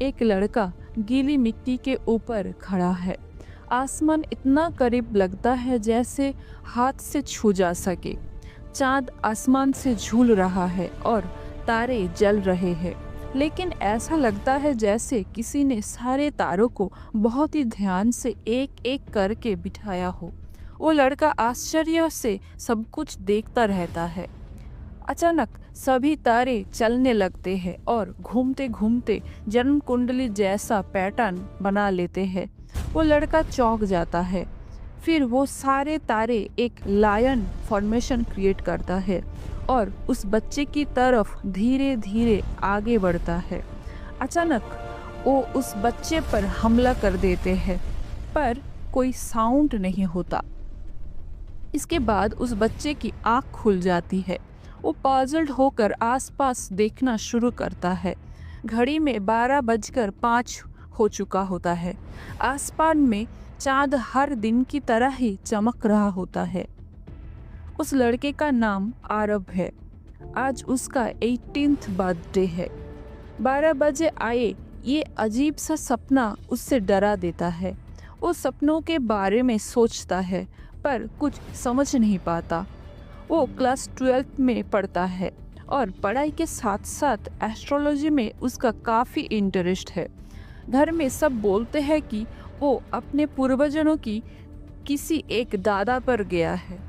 एक लड़का गीली मिट्टी के ऊपर खड़ा है। आसमान इतना करीब लगता है जैसे हाथ से छू जा सके। चांद आसमान से झूल रहा है और तारे जल रहे हैं, लेकिन ऐसा लगता है जैसे किसी ने सारे तारों को बहुत ही ध्यान से एक एक करके बिठाया हो। वो लड़का आश्चर्य से सब कुछ देखता रहता है। अचानक सभी तारे चलने लगते हैं और घूमते घूमते जन्म कुंडली जैसा पैटर्न बना लेते हैं। वो लड़का चौंक जाता है। फिर वो सारे तारे एक लायन फॉर्मेशन क्रिएट करता है और उस बच्चे की तरफ धीरे धीरे आगे बढ़ता है। अचानक वो उस बच्चे पर हमला कर देते हैं, पर कोई साउंड नहीं होता। इसके बाद उस बच्चे की आँख खुल जाती है। वो पजल्ड होकर आसपास देखना शुरू करता है। घड़ी में 12:05 हो चुका होता है। आसमान में चांद हर दिन की तरह ही चमक रहा होता है। उस लड़के का नाम आरब है। आज उसका 18th बर्थडे है। 12 बजे आए ये अजीब सा सपना उससे डरा देता है। वो सपनों के बारे में सोचता है, पर कुछ समझ नहीं पाता। वो क्लास 12th में पढ़ता है और पढ़ाई के साथ साथ एस्ट्रोलॉजी में उसका काफ़ी इंटरेस्ट है। घर में सब बोलते हैं कि वो अपने पूर्वजों की किसी एक दादा पर गया है।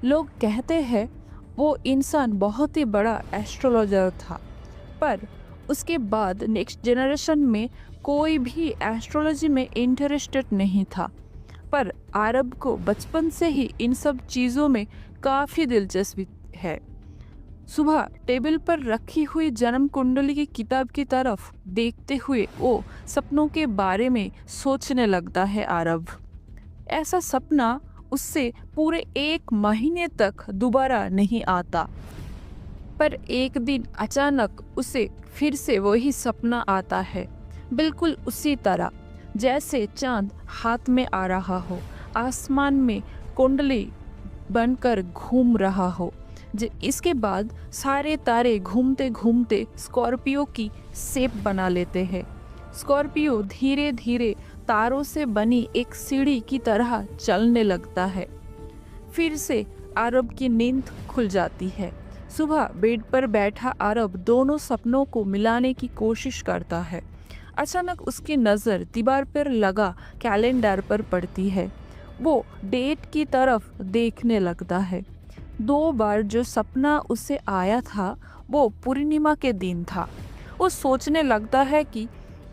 लोग कहते हैं वो इंसान बहुत ही बड़ा एस्ट्रोलॉजर था, पर उसके बाद नेक्स्ट जनरेशन में कोई भी एस्ट्रोलॉजी में इंटरेस्टेड नहीं था। पर आरब को बचपन से ही इन सब चीज़ों में काफ़ी दिलचस्पी है। सुबह टेबल पर रखी हुई जन्म कुंडली की किताब की तरफ देखते हुए वो सपनों के बारे में सोचने लगता है। आरब ऐसा सपना उससे पूरे 1 महीने तक दोबारा नहीं आता। पर एक दिन अचानक उसे फिर से वही सपना आता है, बिल्कुल उसी तरह जैसे चांद हाथ में आ रहा हो, आसमान में कुंडली बनकर घूम रहा हो। इसके बाद सारे तारे घूमते घूमते स्कॉर्पियो की शेप बना लेते हैं। स्कॉर्पियो धीरे धीरे तारों से बनी एक सीढ़ी की तरह चलने लगता है। फिर से आरब की नींद खुल जाती है। सुबह बेड पर बैठा आरब दोनों सपनों को मिलाने की कोशिश करता है। अचानक उसकी नज़र दीवार पर लगा कैलेंडर पर पड़ती है। वो डेट की तरफ देखने लगता है। 2 बार जो सपना उसे आया था वो पूर्णिमा के दिन था। वो सोचने लगता है कि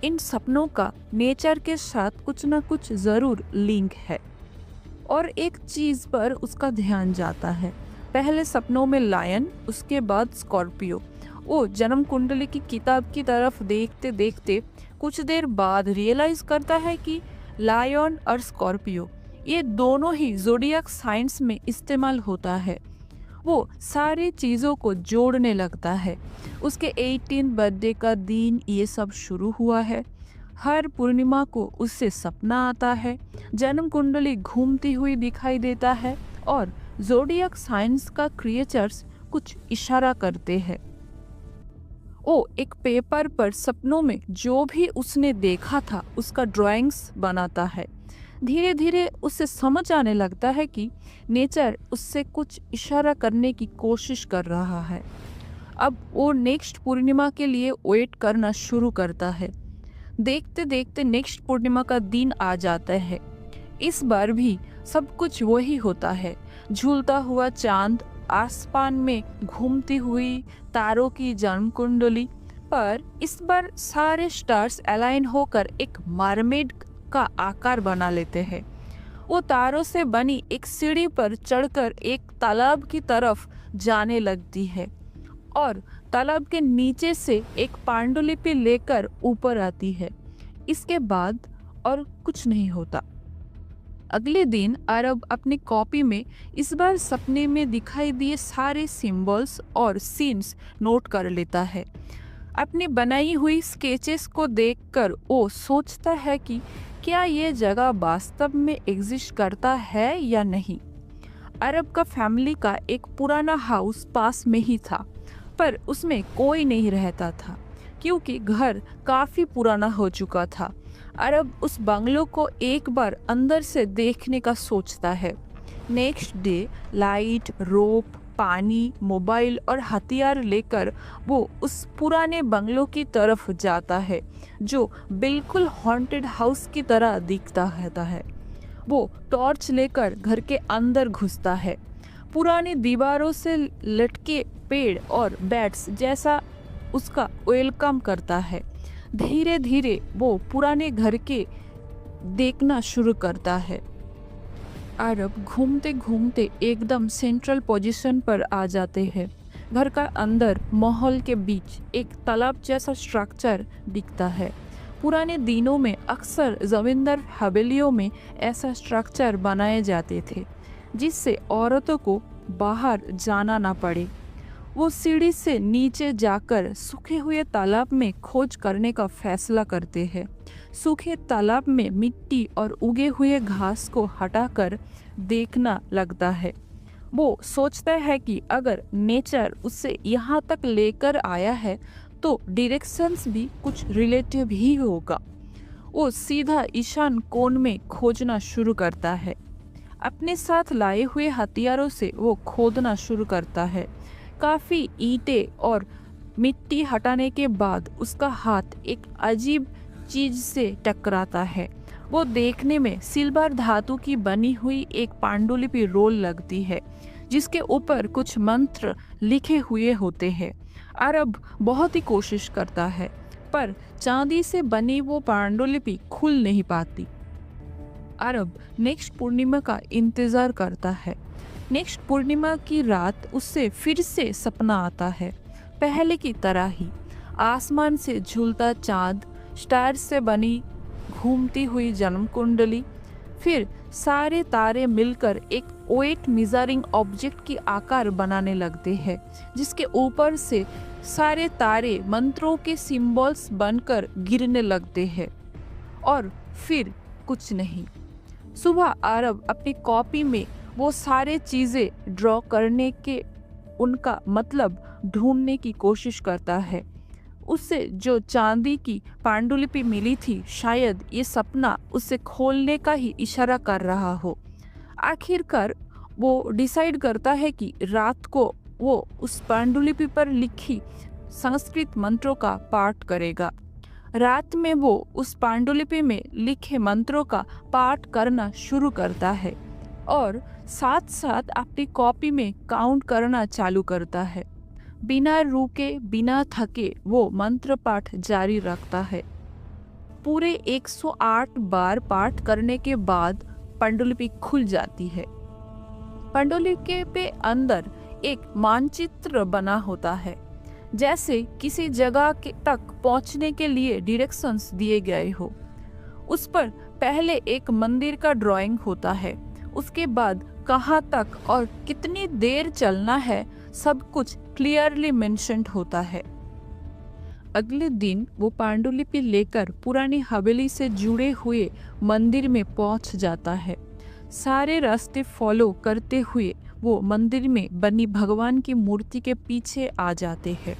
इन सपनों का नेचर के साथ कुछ ना कुछ ज़रूर लिंक है। और एक चीज़ पर उसका ध्यान जाता है। पहले सपनों में लायन, उसके बाद स्कॉर्पियो। वो जन्म कुंडली की किताब की तरफ देखते देखते कुछ देर बाद रियलाइज करता है कि लायन और स्कॉर्पियो ये दोनों ही ज़ोडिएक साइंस में इस्तेमाल होता है। वो सारी चीज़ों को जोड़ने लगता है। उसके 18 बर्थडे का दिन ये सब शुरू हुआ है। हर पूर्णिमा को उससे सपना आता है, जन्म कुंडली घूमती हुई दिखाई देता है और ज़ोडिएक साइंस का क्रिएचर्स कुछ इशारा करते हैं। वो एक पेपर पर सपनों में जो भी उसने देखा था उसका ड्राइंग्स बनाता है। धीरे धीरे उसे समझ आने लगता है कि नेचर उससे कुछ इशारा करने की कोशिश कर रहा है। अब वो नेक्स्ट पूर्णिमा के लिए वेट करना शुरू करता है। देखते देखते नेक्स्ट पूर्णिमा का दिन आ जाता है। इस बार भी सब कुछ वही होता है। झूलता हुआ चांद, आसमान में घूमती हुई तारों की जन्म कुंडली, पर इस बार सारे स्टार्स अलाइन होकर एक मरमेड का आकार बना लेते हैं। वो तारों से बनी एक सीढ़ी पर चढ़कर एक तालाब की तरफ जाने लगती है और तालाब के नीचे से एक पांडुलिपि लेकर ऊपर आती है। इसके बाद और कुछ नहीं होता। अगले दिन अरब अपनी कॉपी में इस बार सपने में दिखाई दिए सारे सिंबल्स और सीन्स नोट कर लेता है। अपनी बनाई हुई स्केचेस को देखकर वो सोचता है कि क्या ये जगह वास्तव में एग्जिस्ट करता है या नहीं। अरब का फैमिली का एक पुराना हाउस पास में ही था, पर उसमें कोई नहीं रहता था। क्योंकि घर काफ़ी पुराना हो चुका था। अरब उस बंगलो को एक बार अंदर से देखने का सोचता है। नेक्स्ट डे लाइट, रोप, पानी, मोबाइल और हथियार लेकर वो उस पुराने बंगलो की तरफ जाता है जो बिल्कुल हॉन्टेड हाउस की तरह दिखता रहता है। वो टॉर्च लेकर घर के अंदर घुसता है। पुरानी दीवारों से लटके पेड़ और बैट्स जैसा उसका वेलकम करता है। धीरे धीरे वो पुराने घर के देखना शुरू करता है। अरब घूमते घूमते एकदम सेंट्रल पोजीशन पर आ जाते हैं। घर का अंदर माहौल के बीच एक तालाब जैसा स्ट्रक्चर दिखता है। पुराने दिनों में अक्सर जमींदार हवेलियों में ऐसा स्ट्रक्चर बनाए जाते थे जिससे औरतों को बाहर जाना ना पड़े। वो सीढ़ी से नीचे जाकर सूखे हुए तालाब में खोज करने का फैसला करते हैं। सूखे तालाब में मिट्टी और उगे हुए घास को हटाकर देखना लगता है। वो सोचता है कि अगर नेचर उसे यहाँ तक लेकर आया है तो डायरेक्शंस भी कुछ रिलेटिव ही होगा। वो सीधा ईशान कोण में खोजना शुरू करता है। अपने साथ लाए हुए हथियारों से वो खोदना शुरू करता है। काफ़ी ईंटें और मिट्टी हटाने के बाद उसका हाथ एक अजीब चीज से टकराता है। वो देखने में सिल्वर धातु की बनी हुई एक पांडुलिपि रोल लगती है जिसके ऊपर कुछ मंत्र लिखे हुए होते हैं। अरब बहुत ही कोशिश करता है पर चांदी से बनी वो पांडुलिपि खुल नहीं पाती। अरब नेक्स्ट पूर्णिमा का इंतजार करता है। नेक्स्ट पूर्णिमा की रात उससे फिर से सपना आता है, पहले की तरह ही। आसमान से झूलता चांद, स्टार से बनी घूमती हुई जन्म कुंडली, फिर सारे तारे मिलकर एक वेट मेजरिंग ऑब्जेक्ट की आकार बनाने लगते हैं जिसके ऊपर से सारे तारे मंत्रों के सिंबल्स बनकर गिरने लगते हैं। और फिर कुछ नहीं। सुबह अरब अपनी कॉपी में वो सारे चीज़ें ड्रॉ करने के उनका मतलब ढूंढने की कोशिश करता है। उससे जो चांदी की पांडुलिपि मिली थी, शायद ये सपना उसे खोलने का ही इशारा कर रहा हो। आखिरकार वो डिसाइड करता है कि रात को वो उस पांडुलिपि पर लिखी संस्कृत मंत्रों का पाठ करेगा। रात में वो उस पांडुलिपि में लिखे मंत्रों का पाठ करना शुरू करता है और साथ साथ अपनी कॉपी में काउंट करना चालू करता है। बिना रुके, बिना थके वो मंत्र पाठ जारी रखता है। पूरे 108 बार पाठ करने के बाद पांडुलिपि खुल जाती है। पांडुलिपि के अंदर एक मानचित्र बना होता है, जैसे किसी जगह तक पहुंचने के लिए डायरेक्शंस दिए गए हो। उस पर पहले एक मंदिर का ड्राइंग होता है, उसके बाद कहाँ तक और कितनी देर चलना है सब कुछ क्लियरली मेंशन्ड होता है। अगले दिन वो पांडुलिपि लेकर पुरानी हवेली से जुड़े हुए मंदिर में पहुंच जाता है। सारे रास्ते फॉलो करते हुए वो मंदिर में बनी भगवान की मूर्ति के पीछे आ जाते हैं।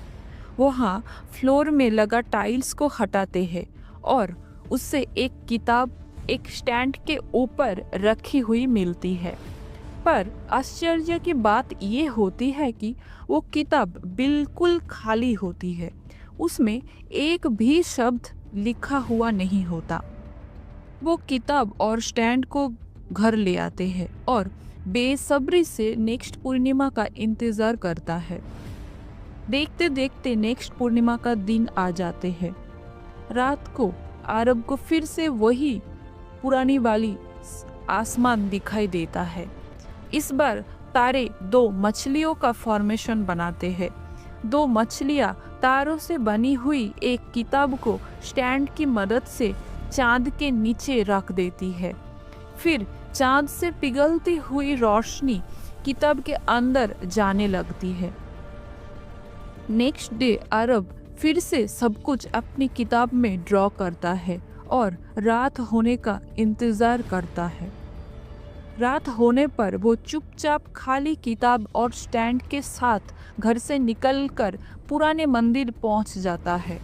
वहाँ फ्लोर में लगा टाइल्स को हटाते हैं और उससे एक किताब एक स्टैंड के ऊपर रखी हुई मिलती है। पर आश्चर्य की बात ये होती है कि वो किताब बिल्कुल खाली होती है। उसमें एक भी शब्द लिखा हुआ नहीं होता। वो किताब और स्टैंड को घर ले आते हैं और बेसब्री से नेक्स्ट पूर्णिमा का इंतज़ार करता है। देखते देखते नेक्स्ट पूर्णिमा का दिन आ जाते हैं। रात को अरब को फिर से वही पुरानी वाली आसमान दिखाई देता है। इस बार तारे दो मछलियों का फॉर्मेशन बनाते हैं। दो मछलियाँ तारों से बनी हुई एक किताब को स्टैंड की मदद से चांद के नीचे रख देती है। फिर चांद से पिघलती हुई रोशनी किताब के अंदर जाने लगती है। नेक्स्ट डे अरब फिर से सब कुछ अपनी किताब में ड्रॉ करता है और रात होने का इंतज़ार करता है। रात होने पर वो चुपचाप खाली किताब और स्टैंड के साथ घर से निकलकर पुराने मंदिर पहुंच जाता है।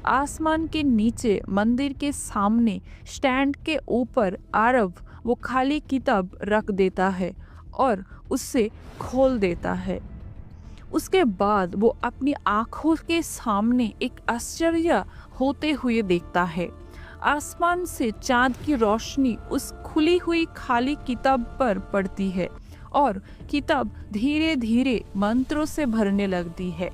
आसमान के नीचे मंदिर के सामने स्टैंड के ऊपर आरव वो खाली किताब रख देता है और उससे खोल देता है। उसके बाद वो अपनी आंखों के सामने एक आश्चर्य होते हुए देखता है। आसमान से चांद की रोशनी उस खुली हुई खाली किताब पर पड़ती है और किताब धीरे धीरे मंत्रों से भरने लगती है,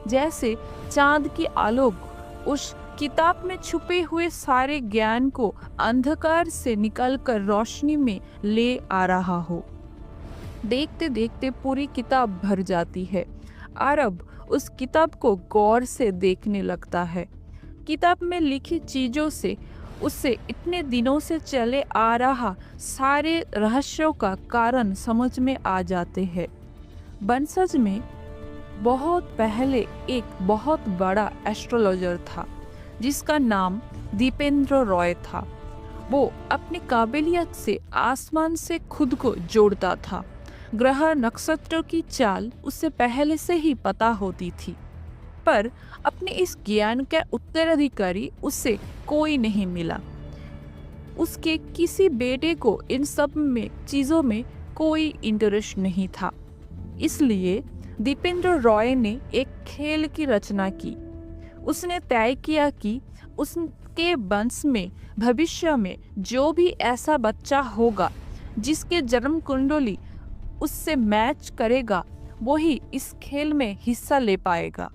जैसे चांद की आलोक उस किताब में छुपे हुए सारे ज्ञान को अंधकार से निकालकर रोशनी में ले आ रहा हो। देखते देखते पूरी किताब भर जाती है। आरब उस किताब को गौर से देखने लगता है। किताब में लिखी चीजों से उससे इतने दिनों से चले आ रहा सारे रहस्यों का कारण समझ में आ जाते हैं। बनसज में बहुत पहले एक बहुत बड़ा एस्ट्रोलॉजर था जिसका नाम दीपेंद्र रॉय था। वो अपनी काबिलियत से आसमान से खुद को जोड़ता था। ग्रह नक्षत्रों की चाल उससे पहले से ही पता होती थी, पर अपने इस ज्ञान का उत्तराधिकारी उससे कोई नहीं मिला। उसके किसी बेटे को इन सब में चीज़ों में कोई इंटरेस्ट नहीं था। इसलिए दीपेंद्र रॉय ने एक खेल की रचना की। उसने तय किया कि उसके वंश में भविष्य में जो भी ऐसा बच्चा होगा जिसके जन्म कुंडली उससे मैच करेगा, वही इस खेल में हिस्सा ले पाएगा।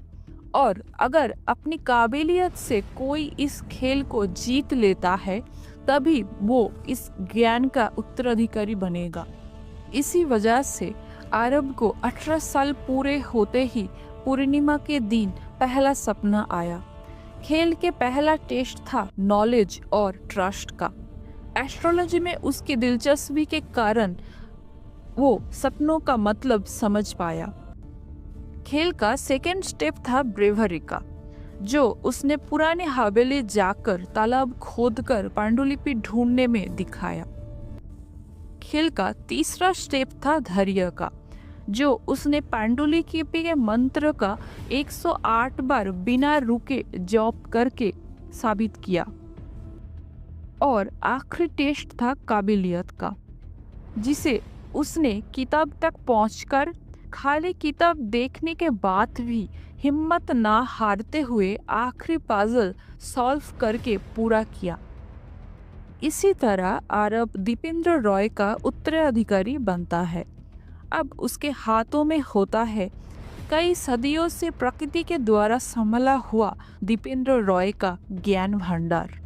और अगर अपनी काबिलियत से कोई इस खेल को जीत लेता है, तभी वो इस ज्ञान का उत्तराधिकारी बनेगा। इसी वजह से आरब को 18 साल पूरे होते ही पूर्णिमा के दिन पहला सपना आया। खेल के पहला टेस्ट था नॉलेज और ट्रस्ट का। एस्ट्रोलॉजी में उसकी दिलचस्पी के कारण वो सपनों का मतलब समझ पाया। खेल का सेकेंड स्टेप था ब्रेवरी का, जो उसने पुराने हवेली जाकर तालाब खोदकर पांडुलिपि ढूंढने में दिखाया। खेल का तीसरा स्टेप था धैर्य का, जो उसने पांडुलिपि के मंत्र का 108 बार बिना रुके जॉब करके साबित किया। और आखिरी टेस्ट था काबिलियत का, जिसे उसने किताब तक पहुंचकर खाली किताब देखने के बाद भी हिम्मत ना हारते हुए आखिरी पजल सॉल्व करके पूरा किया। इसी तरह आरब दीपेंद्र रॉय का उत्तराधिकारी बनता है। अब उसके हाथों में होता है कई सदियों से प्रकृति के द्वारा संभला हुआ दीपेंद्र रॉय का ज्ञान भंडार।